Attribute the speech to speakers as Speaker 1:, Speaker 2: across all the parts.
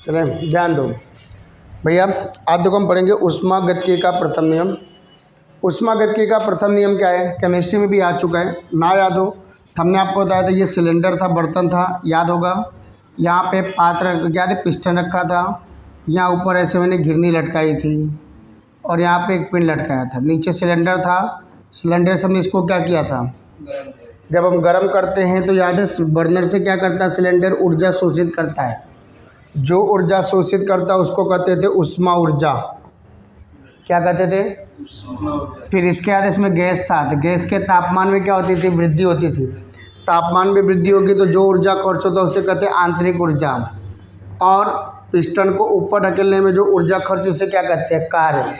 Speaker 1: चलें, ध्यान दो भैया। आज देखो हम पढ़ेंगे ऊष्मागतिकी का प्रथम नियम। ऊष्मागतिकी का प्रथम नियम क्या है, केमिस्ट्री में भी आ चुका है, ना याद हो तो हमने आपको बताया था। ये सिलेंडर था, बर्तन था, याद होगा। यहाँ पे पात्र क्या थे, पिस्टन रखा था। यहाँ ऊपर ऐसे मैंने घिरनी लटकाई थी और यहाँ पे एक पिन लटकाया था। नीचे सिलेंडर था। सिलेंडर से हमने इसको क्या किया था, जब हम गर्म करते हैं तो याद है बर्नर से क्या करता है, सिलेंडर ऊर्जा शोषित करता है। जो ऊर्जा शोषित करता है उसको कहते थे उष्मा ऊर्जा। क्या कहते थे? फिर इसके बाद इसमें गैस था, तो गैस के तापमान में क्या होती थी, वृद्धि होती थी। तापमान में वृद्धि होगी तो जो ऊर्जा खर्च होता है उसे कहते हैं आंतरिक ऊर्जा। और पिस्टन को ऊपर ढकेलने में जो ऊर्जा खर्च उसे क्या कहते हैं, कार्य।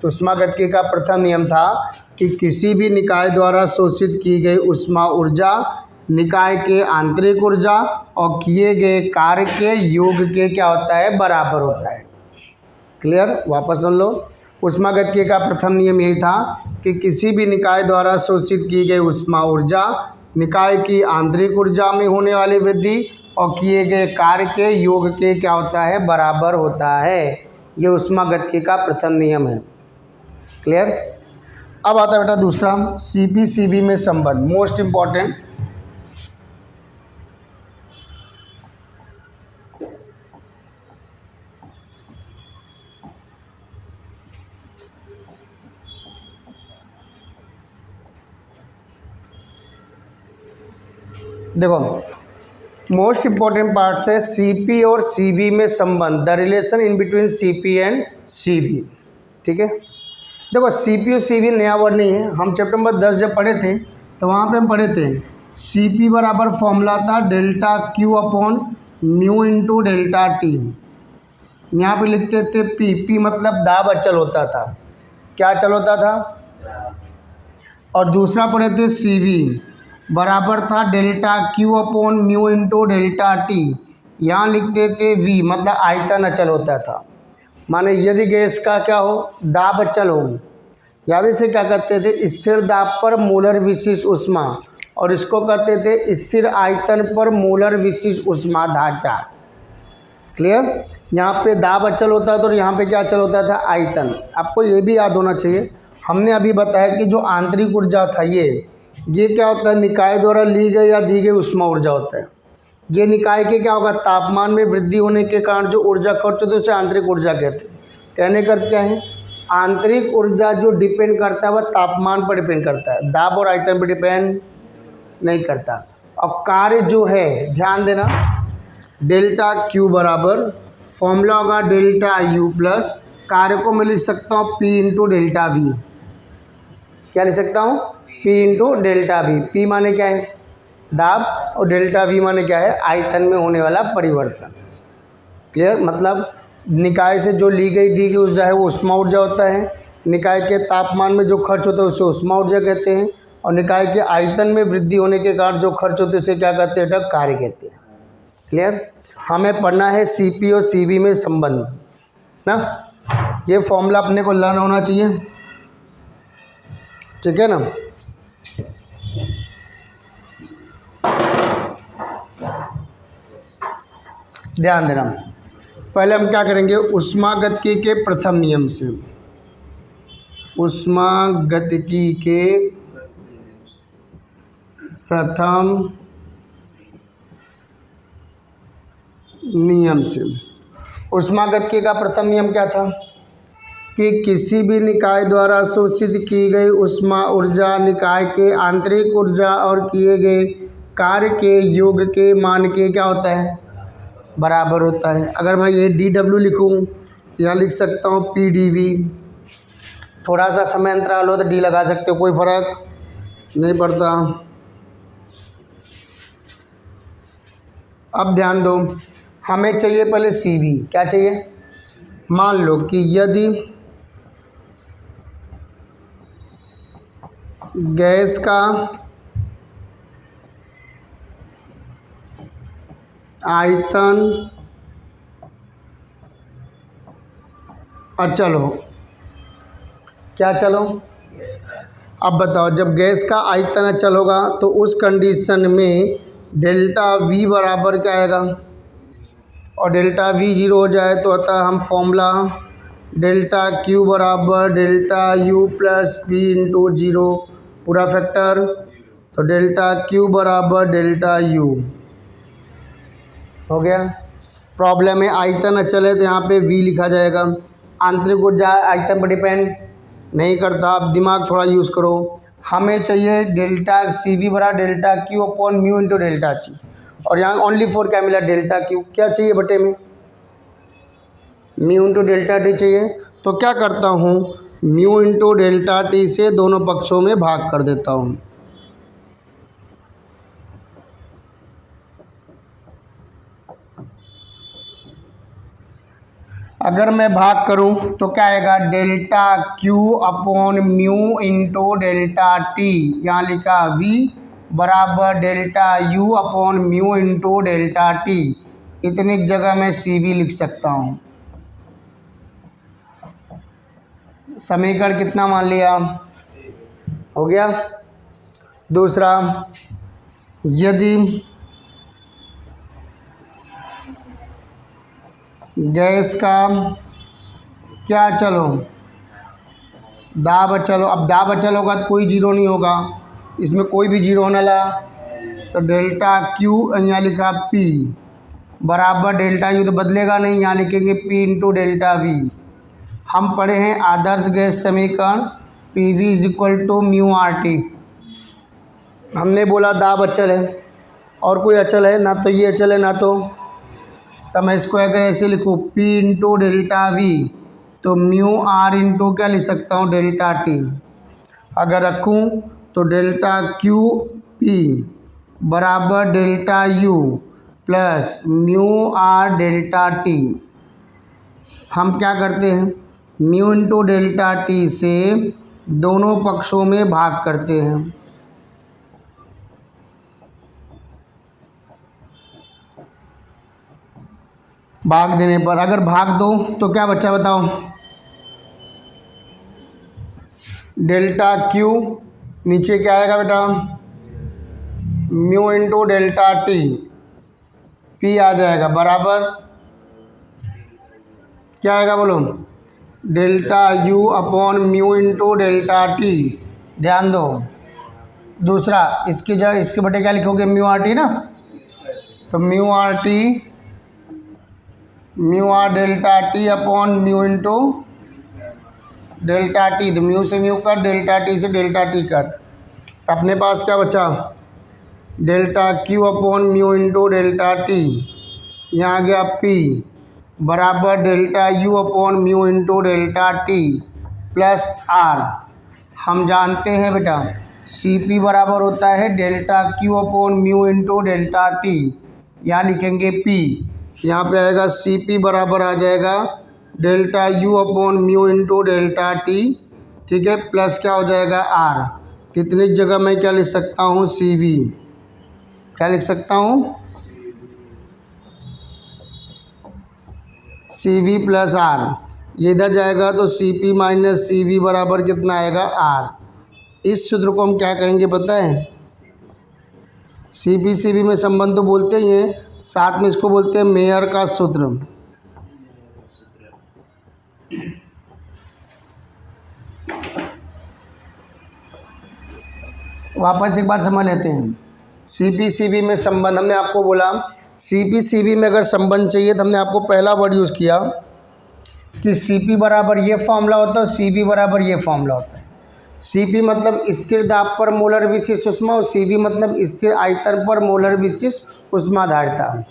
Speaker 1: तो ऊष्मागतिकी का प्रथम नियम था कि किसी भी निकाय द्वारा शोषित की गई ऊष्मा ऊर्जा निकाय के आंतरिक ऊर्जा और किए गए कार्य के योग के क्या होता है, बराबर होता है। क्लियर? वापस सुन लो। ऊष्मागतिकी का प्रथम नियम यही था कि किसी भी निकाय द्वारा शोषित की गई ऊष्मा ऊर्जा निकाय की आंतरिक ऊर्जा में होने वाली वृद्धि और किए गए कार्य के योग के क्या होता है, बराबर होता है। ये ऊष्मागतिकी का प्रथम नियम है। क्लियर? अब आता है बेटा दूसरा, सीपी सीवी में संबंध, मोस्ट इम्पॉर्टेंट। देखो मोस्ट इम्पॉर्टेंट पार्ट्स है सीपी और सीवी में संबंध, the relation in between CP and CV. ठीक है, देखो सीपी और सीवी नया वर्ड नहीं है। हम चैप्टर नंबर 10 जब पढ़े थे तो वहाँ पे हम पढ़े थे सीपी बराबर फॉर्मूला था delta Q upon mu into delta T. यहाँ पे लिखते थे पी, पी मतलब दाब अचल होता था। क्या अचल होता था? और दूसरा पढ़े थे सीवी बराबर था delta Q upon mu into delta T. यहाँ लिखते थे वी मतलब आयतन अचल होता था। माने यदि गैस का क्या हो, दाब अचल हो, याद इसे क्या कहते थे, स्थिर दाब पर मोलर विशिष्ट ऊष्मा, और इसको कहते थे स्थिर आयतन पर मोलर विशिष्ट ऊष्मा ढांचा। क्लियर? यहाँ पे दाब अचल होता था और यहाँ पे क्या अचल होता था, आयतन। आपको ये भी याद होना चाहिए, हमने अभी बताया कि जो आंतरिक ऊर्जा था ये क्या होता है, निकाय द्वारा ली गई या दी गई ऊष्मा ऊर्जा होता है। ये निकाय के क्या होगा, तापमान में वृद्धि होने के कारण जो ऊर्जा खर्च होती है उसे आंतरिक ऊर्जा कहते हैं। कहने का अर्थ क्या है, आंतरिक ऊर्जा जो डिपेंड करता है वह तापमान पर डिपेंड करता है, दाब और आयतन पर डिपेंड नहीं करता। और कार्य जो है, ध्यान देना, डेल्टा क्यू बराबर फॉर्मूला होगा डेल्टा यू प्लस, कार्य को मैं लिख सकता हूँ पी इंटू डेल्टा वी। क्या लिख सकता हूँ, P into delta we. P माने क्या है, दाब, और डेल्टा वी माने क्या है, आयतन में होने वाला परिवर्तन। क्लियर? मतलब निकाय से जो ली गई दी गई ऊर्जा है वो ऊष्मा ऊर्जा होता है। निकाय के तापमान में जो खर्च होता है उसे ऊष्मा ऊर्जा कहते हैं। और निकाय के आयतन में वृद्धि होने के कारण जो खर्च होते हैं उसे क्या कहते हैं, कार्य कहते हैं। क्लियर? हमें पढ़ना है सीपी और सीवी में संबंध ना। ये फॉर्मूला अपने को लर्न होना चाहिए, ठीक है ना। ध्यान देना, पहले हम क्या करेंगे, ऊष्मागतिकी के प्रथम नियम से, ऊष्मागतिकी के प्रथम नियम से। ऊष्मागतिकी का प्रथम नियम क्या था कि किसी भी निकाय द्वारा शोषित की गई ऊष्मा ऊर्जा निकाय के आंतरिक ऊर्जा और किए गए कार्य के योग के मान के क्या होता है, बराबर होता है। अगर मैं ये डी डब्ल्यू लिखूँ तो यहाँ लिख सकता हूँ पी डी वी। थोड़ा सा समय अंतराल हो तो डी लगा सकते हो, कोई फर्क नहीं पड़ता। अब ध्यान दो, हमें चाहिए पहले सीवी। क्या चाहिए? मान लो कि यदि गैस का आयतन अचल हो। क्या अचल हो? अब बताओ, जब गैस का आयतन अचल होगा तो उस कंडीशन में डेल्टा वी बराबर क्या आएगा, और डेल्टा वी जीरो हो जाए तो अतः हम फॉर्मूला डेल्टा क्यू बराबर delta you plus P into zero पूरा फैक्टर, तो डेल्टा क्यू बराबर डेल्टा यू हो गया। प्रॉब्लम है आयतन अचल है तो यहाँ पे v लिखा जाएगा। आंतरिक ऊर्जा आयतन पर डिपेंड नहीं करता, आप दिमाग थोड़ा यूज़ करो। हमें चाहिए डेल्टा सी वी बराबर delta Q upon mu into delta T, और यहाँ ओनली फॉर क्या मिला डेल्टा क्यू, क्या चाहिए बटे में म्यू इंटू डेल्टा टी चाहिए। तो क्या करता हूँ म्यू इंटू डेल्टा टी से दोनों पक्षों में भाग कर देता हूँ। अगर मैं भाग करूं तो क्या आएगा delta Q upon mu into delta T, यहाँ लिखा v बराबर delta u upon mu into delta T. इतनी जगह मैं सी वी लिख सकता हूं। समीकरण कितना मान लिया हो गया। दूसरा, यदि गैस का क्या अचल हो, दाब अचल हो। अब दाब अचल होगा तो कोई जीरो नहीं होगा, इसमें कोई भी जीरो होने लगा, तो डेल्टा क्यू यहाँ लिखा पी बराबर डेल्टा यू तो बदलेगा नहीं, यहाँ लिखेंगे पी इंटू डेल्टा वी। हम पढ़े हैं आदर्श गैस समीकरण P V is equal to mu R T. हमने बोला दाब अचल है और कोई अचल है ना, तो ये अचल है ना, तो मैं इसको अगर ऐसे लिखूँ P इंटू डेल्टा वी तो म्यू आर इंटू क्या लिख सकता हूँ डेल्टा टी। अगर रखूँ तो डेल्टा क्यू पी बराबर delta you plus mu R delta T. हम क्या करते हैं म्यू इंटू डेल्टा टी से दोनों पक्षों में भाग करते हैं। भाग देने पर अगर भाग दो तो क्या बचा बताओ, डेल्टा क्यू नीचे क्या आएगा बेटा mu into delta t, p आ जाएगा बराबर क्या आएगा बोलो delta you upon mu into delta t. ध्यान दो, दूसरा इसकी जगह इसके बटे क्या लिखोगे म्यू आर टी ना, तो mu R T mu R delta T upon mu into delta T, तो म्यू से म्यू कट डेल्टा टी से डेल्टा टी कट, तो अपने पास क्या बचा delta Q upon mu into delta T, यहाँ आ गया पी बराबर delta you upon mu into delta T plus R. हम जानते हैं बेटा सी पी बराबर होता है delta Q upon mu into delta T, यहाँ लिखेंगे पी, यहाँ पे आएगा सी पी बराबर आ जाएगा delta U upon mu into delta T, ठीक है, प्लस क्या हो जाएगा आर। तो इतनी जगह मैं क्या लिख सकता हूँ सी वी, क्या लिख सकता हूँ सी वी प्लस आर। ये इधर जाएगा तो C P minus C V बराबर कितना आएगा आर। इस सूत्र को हम क्या कहेंगे पता है, सी पी सी वी में संबंध तो बोलते ही हैं, साथ में इसको बोलते हैं मेयर का सूत्र। वापस एक बार समझ लेते हैं सी पी सी वी में संबंध। हमने आपको बोला सी पी सी वी में अगर संबंध चाहिए तो हमने आपको पहला वर्ड यूज़ किया कि सी पी बराबर ये फॉर्मूला होता है, सी वी बराबर ये फॉर्मूला होता है। सी पी मतलब स्थिर दाब पर मोलर विशिष्ट ऊष्मा और सी वी मतलब स्थिर आयतन पर मोलर विशिष्ट ऊष्माधारिता।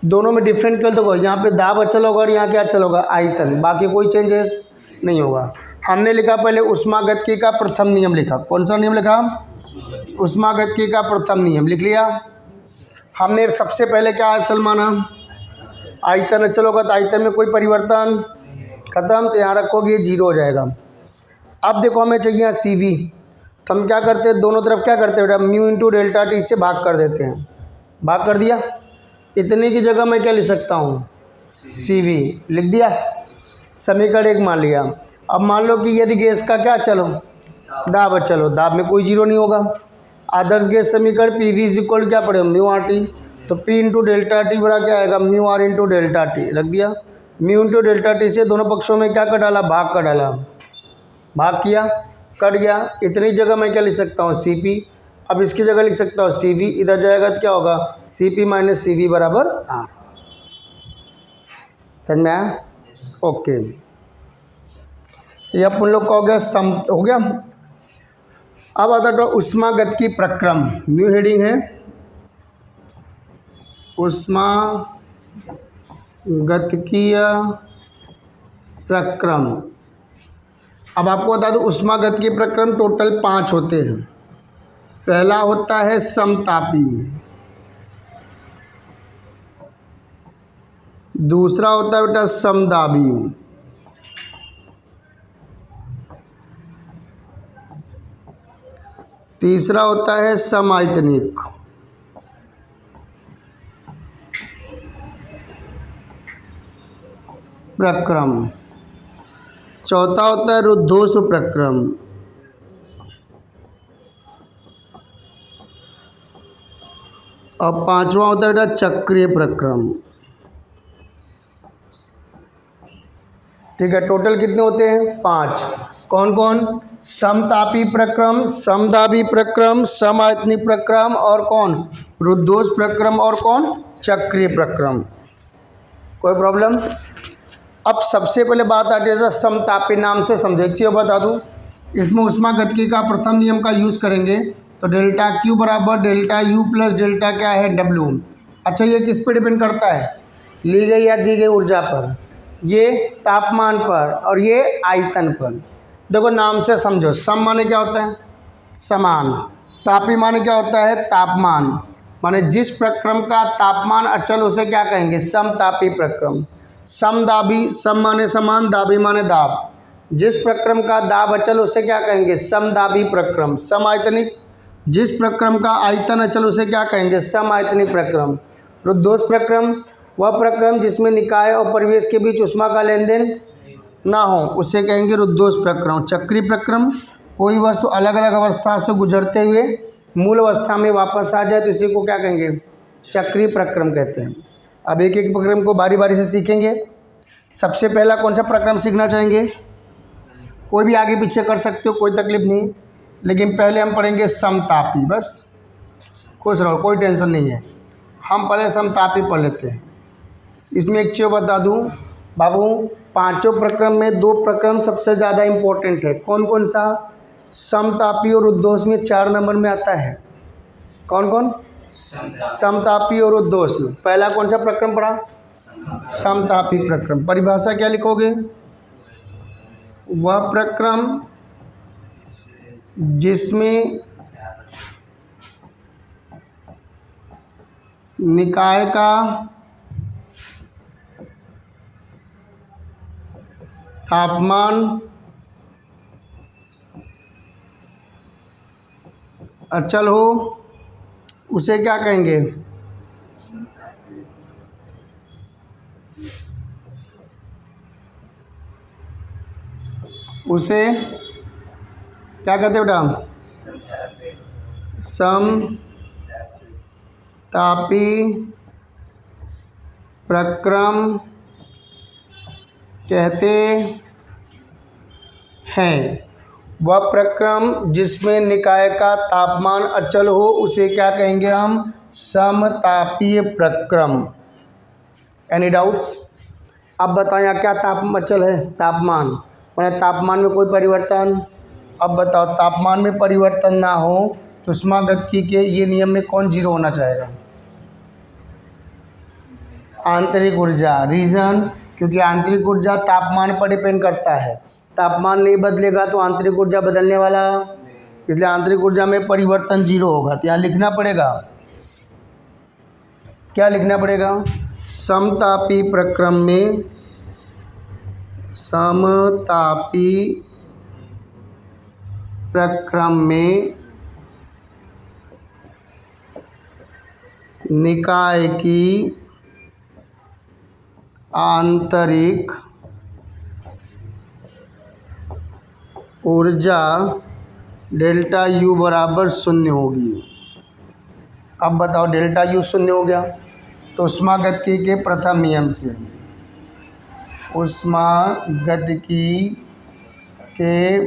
Speaker 1: दोनों में डिफरेंट कर दो, यहाँ पे दाब अचल होगा और यहाँ क्या अचल होगा आयतन, बाकी कोई चेंजेस नहीं होगा। हमने लिखा पहले ऊष्मागतिकी का प्रथम नियम लिखा, कौन सा नियम लिखा ऊष्मागतिकी का प्रथम नियम लिख लिया। हमने सबसे पहले क्या अचल माना आयतन अचल होगा, तो आयतन में कोई परिवर्तन खत्म, तो यहाँ रखोगे जीरो हो जाएगा। अब देखो हमें चाहिए सी वी, तो हम क्या करते हैं दोनों तरफ क्या करते हैं बेटा म्यू इंटू डेल्टा टी से भाग कर देते हैं। भाग कर दिया, इतने की जगह मैं क्या लिख सकता हूँ सी वी लिख दिया, समीकरण एक मान लिया। अब मान लो कि यदि गैस का क्या चलो दाब चलो, दाब में कोई जीरो नहीं होगा। आदर्श गैस समीकरण पी वी इज इक्वल क्या पड़े म्यू आर टी, तो P इंटू डेल्टा टी बड़ा क्या आएगा, mu R into delta T, रख दिया। म्यू इंटू डेल्टा टी से दोनों पक्षों में क्या कर डाला, भाग कर डाला, भाग किया, कट गया। इतनी जगह मैं क्या लिख सकता हूँ, सी पी। अब इसकी जगह लिख सकता हूँ सी वी, इधर जाएगा तो क्या होगा, C P minus C V बराबर आर। समझ में आया? ओके, ये अपन लोग का हो गया, सम हो गया। अब आता तो ऊष्मागतिकी प्रक्रम, न्यू हेडिंग है ऊष्मागतिकीय प्रक्रम। अब आपको बता दूं ऊष्मागतिकीय प्रक्रम टोटल 5 होते हैं। पहला होता है समतापी, दूसरा होता है बेटा समदाबी, तीसरा होता है समायतनिक, प्रक्रम, चौथा होता है रुद्धोष्म प्रक्रम, और पांचवा होता है बेटा चक्रीय प्रक्रम। ठीक है, टोटल कितने होते हैं, 5। कौन कौन, समतापी प्रक्रम, समदाबी प्रक्रम, समायतनिक प्रक्रम, और कौन, रुद्धोष्म प्रक्रम, और कौन, चक्रीय प्रक्रम। कोई प्रॉब्लम? अब सबसे पहले बात आती है समतापी, नाम से समझो। एक चीज़ बता दूँ, इसमें ऊष्मागतिकी का प्रथम नियम का यूज़ करेंगे तो डेल्टा क्यू बराबर डेल्टा यू प्लस डेल्टा क्या है, डब्ल्यू। अच्छा, ये किस पे डिपेंड करता है, ली गई या दी गई ऊर्जा पर, ये तापमान पर, और ये आयतन पर। देखो नाम से समझो, सम माने क्या होता है, समान, तापी माने क्या होता है, तापमान, माने जिस प्रक्रम का तापमान अचल उसे क्या कहेंगे, समतापी प्रक्रम। समदाबी, सम माने समान, दाबी माने दाब, जिस प्रक्रम का दाब अचल उसे क्या कहेंगे, समदाबी प्रक्रम। समायतनिक, जिस प्रक्रम का आयतन अचल उसे क्या कहेंगे, समायतनिक प्रक्रम। रुद्धोष्म प्रक्रम, वह प्रक्रम जिसमें निकाय और परिवेश के बीच ऊष्मा का लेन देन ना हो उसे कहेंगे रुद्धोष्म प्रक्रम। चक्रीय प्रक्रम, कोई वस्तु अलग अलग अवस्था से गुजरते हुए मूल अवस्था में वापस आ जाए तो इसी को क्या कहेंगे, चक्रीय प्रक्रम कहते हैं। अब एक एक प्रक्रम को बारी बारी से सीखेंगे। सबसे पहला कौन सा प्रक्रम सीखना चाहेंगे, कोई भी आगे पीछे कर सकते हो, कोई तकलीफ नहीं, लेकिन पहले हम पढ़ेंगे समतापी। बस खुश रहो, कोई टेंशन नहीं है, हम पहले समतापी पढ़ लेते हैं। इसमें एक चीज़ बता दूं बाबू, 5 प्रक्रम में 2 प्रक्रम सबसे ज़्यादा इम्पोर्टेंट है। कौन कौन सा, समतापी और रुद्धोष्म में 4 नंबर में आता है। कौन कौन, समतापी और रुद्धोष्म। पहला कौन सा प्रक्रम पढ़ा, समतापी प्रक्रम। परिभाषा क्या लिखोगे, वह प्रक्रम जिसमें निकाय का तापमान अचल हो उसे क्या कहेंगे, उसे क्या कहते हैं बेटा, समतापी प्रक्रम कहते हैं। वह प्रक्रम जिसमें निकाय का तापमान अचल हो उसे क्या कहेंगे हम, समतापीय प्रक्रम। Any doubts? अब बताएं क्या तापमान अचल है, तापमान मैंने तापमान में कोई परिवर्तन। अब बताओ तापमान में परिवर्तन ना हो तो ऊष्मागतिकी के ये नियम में कौन जीरो होना चाहेगा, आंतरिक ऊर्जा। रीज़न, क्योंकि आंतरिक ऊर्जा तापमान पर डिपेंड करता है, तापमान नहीं बदलेगा तो आंतरिक ऊर्जा बदलने वाला, इसलिए आंतरिक ऊर्जा में परिवर्तन जीरो होगा। तो यहाँ लिखना पड़ेगा, क्या लिखना पड़ेगा, समतापी प्रक्रम में, समतापी प्रक्रम में निकाय की आंतरिक ऊर्जा डेल्टा यू बराबर 0 होगी। अब बताओ डेल्टा यू शून्य हो गया, तो ऊष्मागतिकी के प्रथम नियम से, ऊष्मागतिकी के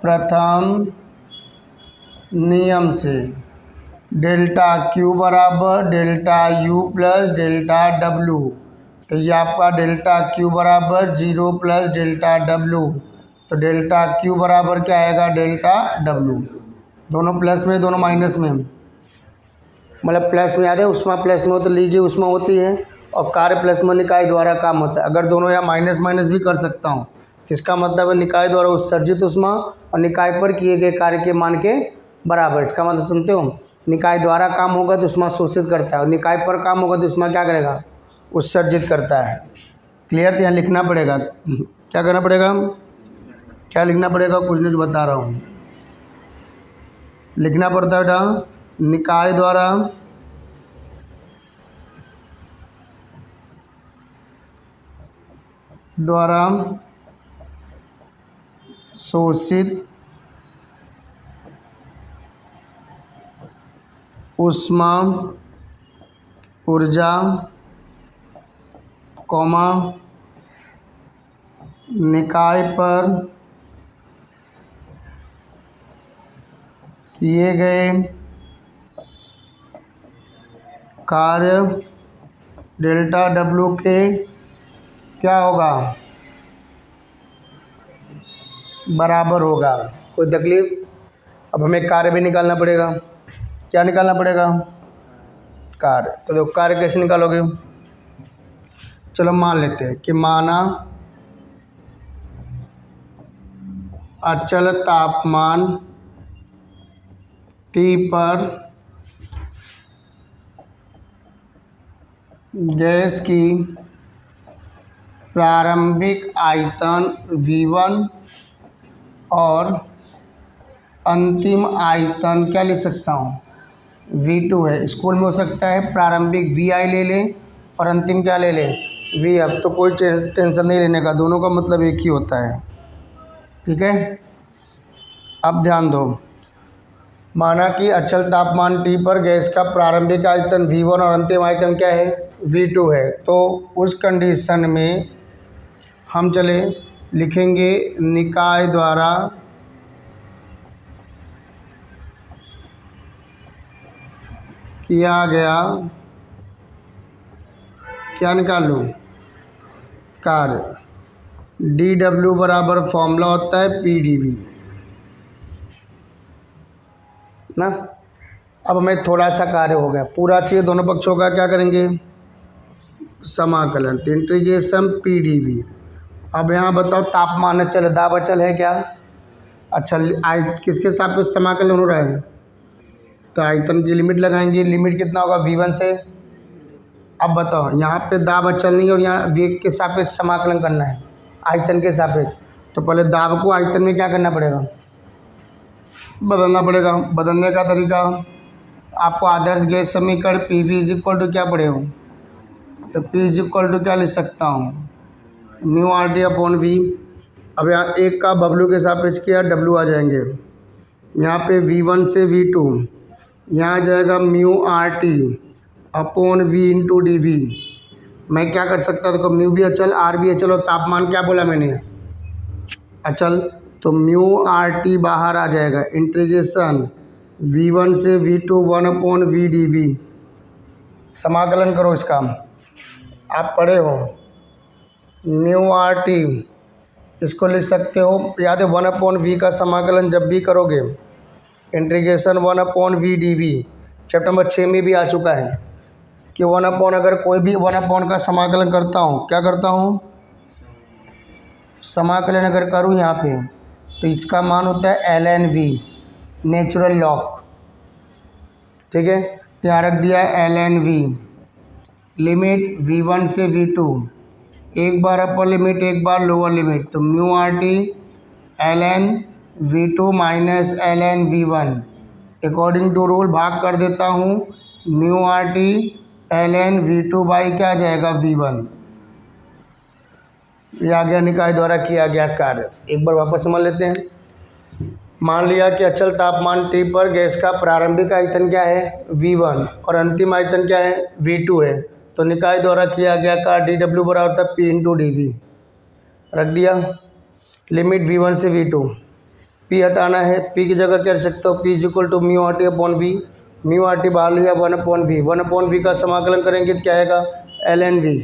Speaker 1: प्रथम नियम से डेल्टा क्यू बराबर delta you plus delta W. तो ये आपका डेल्टा क्यू बराबर 0 प्लस डेल्टा डब्लू, तो डेल्टा क्यू बराबर क्या आएगा, डेल्टा डब्लू। दोनों प्लस में दोनों माइनस में, मतलब प्लस में याद है उष्मा प्लस में हो तो लीजिए उष्मा होती है, और कार्य प्लस में निकाय द्वारा काम होता है। अगर दोनों या माइनस माइनस भी कर सकता हूँ तो इसका मतलब है निकाय द्वारा उत्सर्जित उष्मा और निकाय पर किए गए कार्य के मान के बराबर। इसका मतलब सुनते हो, निकाय द्वारा काम होगा तो उष्मा शोषित करता है, और निकाय पर काम होगा तो उष्मा क्या करेगा, उत्सर्जित करता है। क्लियर? तो यहाँ लिखना पड़ेगा, क्या करना पड़ेगा, क्या लिखना पड़ेगा, कुछ नहीं बता रहा हूँ, लिखना पड़ता है बेटा, निकाय द्वारा शोषित उष्मा ऊर्जा कॉमा निकाय पर किए गए कार्य डेल्टा डब्लू के क्या होगा, बराबर होगा। कोई तकलीफ? अब हमें कार्य भी निकालना पड़ेगा, क्या निकालना पड़ेगा, कार्य। तो देखो कार्य कैसे निकालोगे, चलो मान लेते हैं कि माना अचल तापमान T पर गैस की प्रारंभिक आयतन V1 और अंतिम आयतन क्या लिख सकता हूँ, V2 है। स्कूल में हो सकता है प्रारंभिक VI ले लें और अंतिम क्या ले लें, VF। तो कोई टेंशन नहीं लेने का, दोनों का मतलब एक ही होता है। ठीक है, अब ध्यान दो, माना कि अचल तापमान T पर गैस का प्रारंभिक आयतन V1 और अंतिम आयतन क्या है, V2 है। तो उस कंडीशन में हम चले लिखेंगे निकाय द्वारा किया गया, क्या निकाल लूँ, कार्य। dW बराबर फॉर्मूला होता है PdV ना। अब हमें थोड़ा सा कार्य हो गया, पूरा चाहिए दोनों पक्षों का, क्या करेंगे, समाकलन, तो इंटीग्रेशन PdV। अब यहाँ बताओ तापमान अचल, दाब अचल है क्या, अच्छा किसके सापेक्ष समाकलन हो रहा है, तो आयतन की लिमिट लगाएंगे, लिमिट कितना होगा, V1 से। अब बताओ यहाँ पे दाब अचल नहीं और यहाँ वेग के सापेक्ष समाकलन करना है, आयतन के सापेक्ष। तो पहले दाब को आयतन में क्या करना पड़ेगा, बदलना पड़ेगा। बदलने का तरीका, आपको आदर्श गैस समीकरण PV = क्या पड़ेगा, तो P = क्या लिख सकता हूँ, μRT/V। अब यहाँ एक का बबलू के सापेक्ष किया, W आ जाएंगे, यहाँ पे V1 से V2, यहाँ आ जाएगा μRT/V × dV। मैं क्या कर सकता था, तो म्यू भी अचल, R भी अचल, और तापमान क्या बोला मैंने, अचल। तो μRT बाहर आ जाएगा, इंटीग्रेशन V1 से V2 1/V dV। समाकलन करो इसका, आप पढ़े हो, μRT इसको लिख सकते हो, याद है 1/V का समाकलन जब भी करोगे, integration 1/V dV। Chapter number 6 में भी आ चुका है कि 1/, अगर कोई भी 1/, का समाकलन करता हूँ, क्या करता हूँ, समाकलन अगर करूँ यहाँ पे, तो इसका मान होता है ln V, नेचुरल लॉग। ठीक है, तो यहाँ रख दिया ln V, लिमिट V1 से V2, एक बार अपर लिमिट एक बार लोअर लिमिट, तो μRT ln V2 minus ln V1। According to rule भाग कर देता हूँ, μRT ln V2 बाई क्या आ जाएगा, V1। ये आ गया निकाय द्वारा किया गया कार्य। एक बार वापस समझ लेते हैं, मान लिया कि अचल तापमान T पर गैस का प्रारंभिक आयतन क्या है V1 और अंतिम आयतन क्या है V2 है, तो निकाय द्वारा किया गया कार्य dW बराबर होता है P इंटू dV। रख दिया। लिमिट V1 से V2, P हटाना है, P की जगह क्या रख सकते हो, P is equal to mu R T upon V. Mu R T बाहर लिया 1/v, 1/v का समाकलन करेंगे तो क्या आएगा ln v।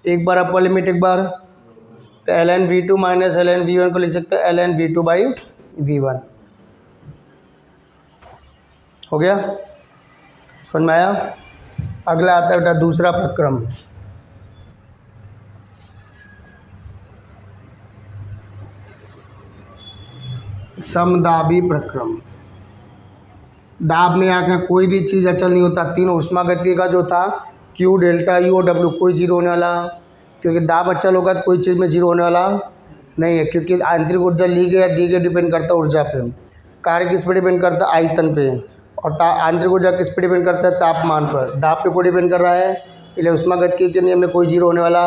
Speaker 1: एक बार अपर लिमिट एक बार, तो ln v2 minus ln v1 को लिख सकते हैं ln v2 बाई v1। हो गया, समझ में आया। अगला आता है बेटा दूसरा प्रक्रम। समदाबी प्रक्रम। दाब में आकर कोई भी चीज़ अचल नहीं होता। तीनों उष्मागतिकी का जो था Q डेल्टा U और W कोई जीरो होने वाला, क्योंकि दाब अचल होगा तो कोई चीज़ में जीरो होने वाला नहीं है, क्योंकि आंतरिक ऊर्जा ली गई या दी गई डिपेंड करता है ऊर्जा पे। कार्य किस पे डिपेंड करता है आयतन पे, और आंतरिक ऊर्जा किस पे डिपेंड करता है तापमान पर। दाब पे कोई डिपेंड कर रहा है, इसलिए उष्मागतिकी के नियम में कोई जीरो होने वाला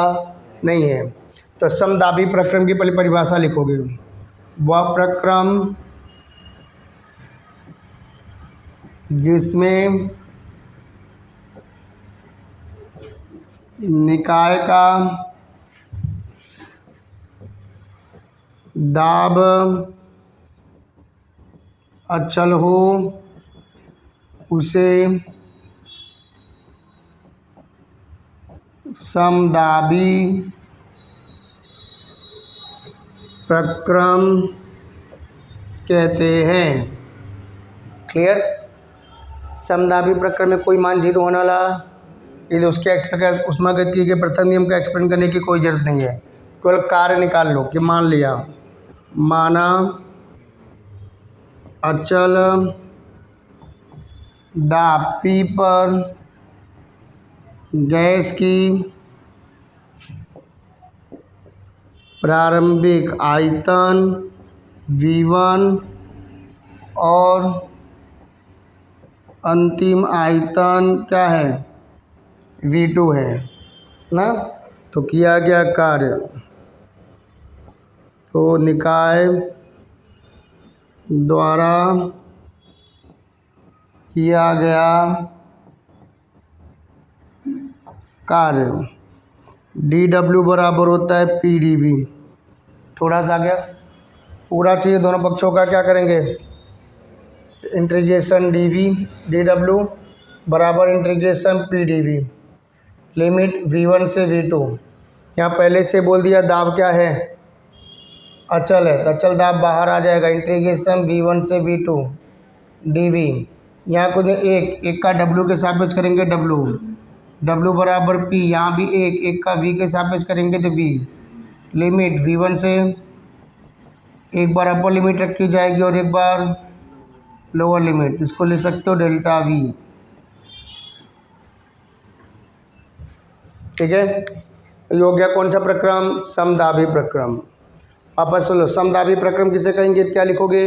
Speaker 1: नहीं है। तो समदाबी प्रक्रम की पहली परिभाषा लिखोगे, वह प्रक्रम जिसमें निकाय का दाब अचल हो उसे समदाबी प्रक्रम कहते हैं। क्लियर। समदाबी प्रक्रम में कोई मान जीरो होने वाला, यदि उसके उष्मागतिकी के प्रथम नियम का एक्सप्लेन करने की कोई ज़रूरत नहीं है, केवल कार्य निकाल लो कि मान लिया माना अचल दाब P पर गैस की प्रारंभिक आयतन V1 और अंतिम आयतन क्या है V2 है ना। तो किया गया कार्य, तो निकाय द्वारा किया गया कार्य dW बराबर होता है PdV। थोड़ा सा आ गया, पूरा चाहिए दोनों पक्षों का क्या करेंगे इंटीग्रेशन dW बराबर इंटीग्रेशन PdV। लिमिट V1 से V2। यहाँ पहले से बोल दिया दाब क्या है अचल है, तो अचल दाब बाहर आ जाएगा, इंटीग्रेशन V1 से V2 dV। यहाँ कुछ एक का W के सापेक्ष करेंगे W बराबर P, यहाँ भी एक का V के सापेक्ष करेंगे तो V। लिमिट V1 से एक बार अपर लिमिट रखी जाएगी और एक बार लोअर लिमिट, इसको ले सकते हो डेल्टा V। ठीक है, ये हो गया कौन सा प्रक्रम समदाबी प्रक्रम। वापस सुनो, समदाबी प्रक्रम किसे कहेंगे, क्या लिखोगे,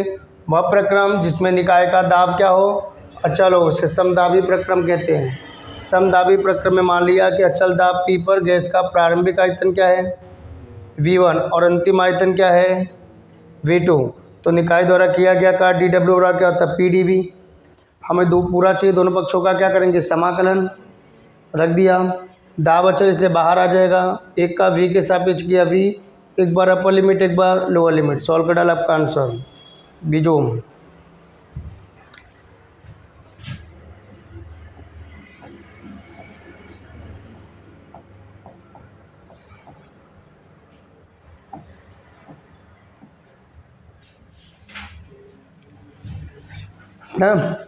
Speaker 1: वह प्रक्रम जिसमें निकाय का दाब क्या हो अचल हो उसे समदाबी प्रक्रम कहते हैं। समदाबी प्रक्रम में मान लिया कि अचल दाब P पर गैस का प्रारंभिक आयतन क्या है V1 और अंतिम आयतन क्या है V2, तो निकाय द्वारा किया गया कार्य dW बराबर क्या होता है PdV। हमें दो पूरा चाहिए, दोनों पक्षों का क्या करेंगे समाकलन। रख दिया, दाब अचल इसलिए बाहर आ जाएगा, एक का V के सापेक्ष किया V, एक बार अपर लिमिट एक बार लोअर लिमिट, सॉल्व कर डाला आपका आंसर बीजो।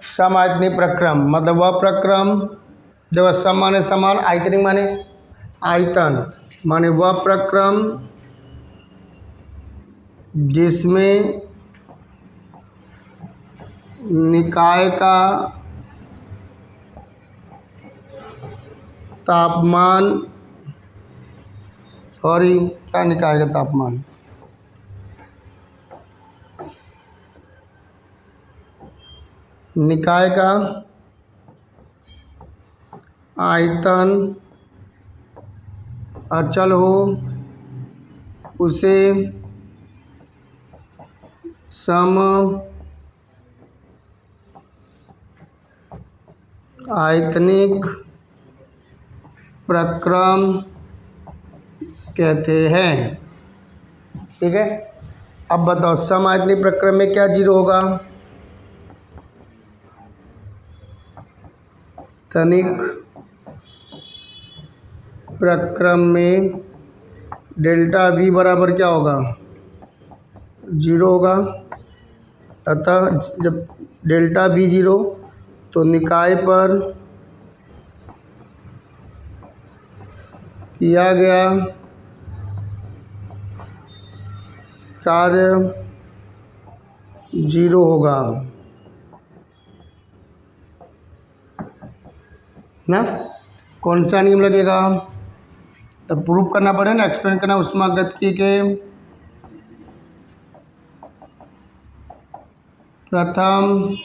Speaker 1: सम आयतनी प्रक्रम मतलब वह प्रक्रम जब सम माने समान, आयतनिक माने आयतन, माने वह प्रक्रम जिसमें निकाय का तापमान क्या निकाय का तापमान निकाय का आयतन अचल हो उसे समदाबी आयतनिक प्रक्रम कहते हैं। ठीक है, अब बताओ समआयतनिक प्रक्रम में क्या जीरो होगा? तनिक प्रक्रम में डेल्टा v बराबर क्या होगा? जीरो होगा। अतः जब डेल्टा v जीरो तो निकाय पर किया गया कार्य जीरो होगा ना। कौन सा नियम लगेगा? तब प्रूफ करना पड़ेगा ना, एक्सप्लेन करना ऊष्मागतिकी के प्रथम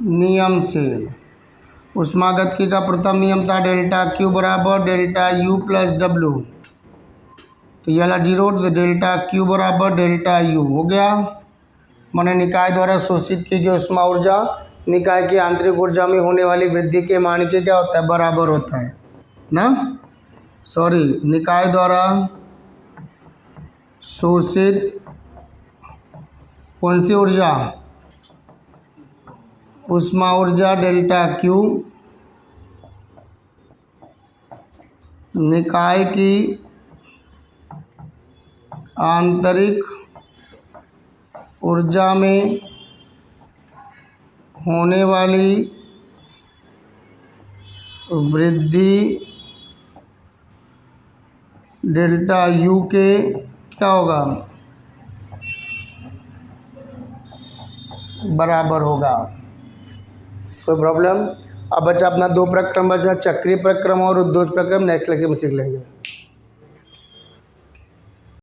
Speaker 1: नियम से। ऊष्मागतिकी का प्रथम नियम था डेल्टा क्यू बराबर डेल्टा यू प्लस डब्लू। तो ये वाला जीरो, तो डेल्टा क्यू बराबर डेल्टा यू हो गया। मैंने निकाय द्वारा शोषित की गई ऊष्मा ऊर्जा निकाय की आंतरिक ऊर्जा में होने वाली वृद्धि के मान के क्या होता है? बराबर होता है ना। सॉरी, निकाय द्वारा शोषित कौन सी ऊर्जा? ऊष्मा ऊर्जा डेल्टा क्यू निकाय की आंतरिक ऊर्जा में होने वाली वृद्धि डेल्टा यू के क्या होगा? बराबर होगा। कोई प्रॉब्लम? अब बचा अपना दो प्रक्रम बचा, चक्रीय प्रक्रम और उद्दोष प्रक्रम। नेक्स्ट लेक्चर में सीख लेंगे।